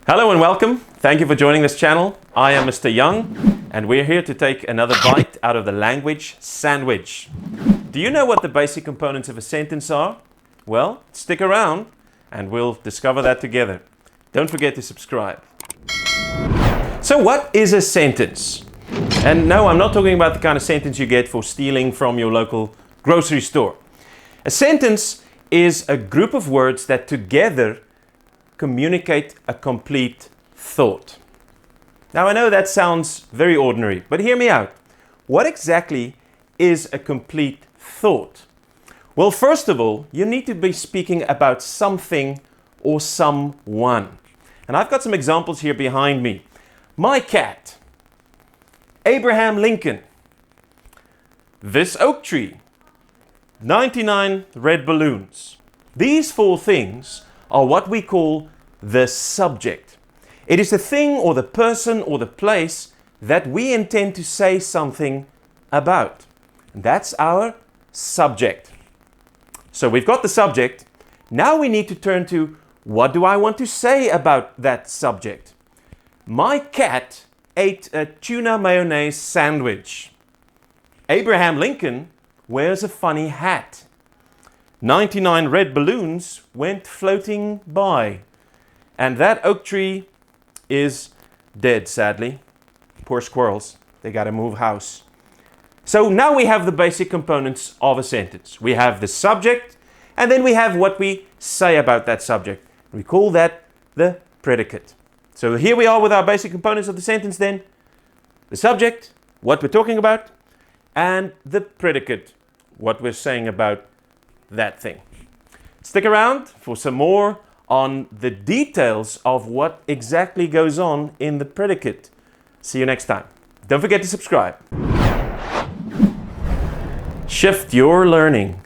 Hello and welcome. Thank you for joining this channel. I am Mr. Young and we're here to take another bite out of the language sandwich. Do you know what the basic components of a sentence are? Well, stick around and we'll discover that together. Don't forget to subscribe. So what is a sentence? And no, I'm not talking about the kind of sentence you get for stealing from your local grocery store. A sentence is a group of words that together communicate a complete thought. Now I know that sounds very ordinary, but hear me out. What exactly is a complete thought? Well, first of all, you need to be speaking about something or someone. And I've got some examples here behind me. My cat, Abraham Lincoln, this oak tree, 99 red balloons. These four things are what we call the subject. It is the thing or the person or the place that we intend to say something about. And that's our subject. So we've got the subject. Now we need to turn to what do I want to say about that subject? My cat ate a tuna mayonnaise sandwich. Abraham Lincoln wears a funny hat. 99 red balloons went floating by. And that oak tree is dead, sadly. Poor squirrels. They got to move house. So now we have the basic components of a sentence. We have the subject, and then we have what we say about that subject. We call that the predicate. So here we are with our basic components of the sentence then. The subject, what we're talking about, and the predicate, what we're saying about that thing. Stick around for some more on the details of what exactly goes on in the predicate. See you next time. Don't forget to subscribe. Shift your learning.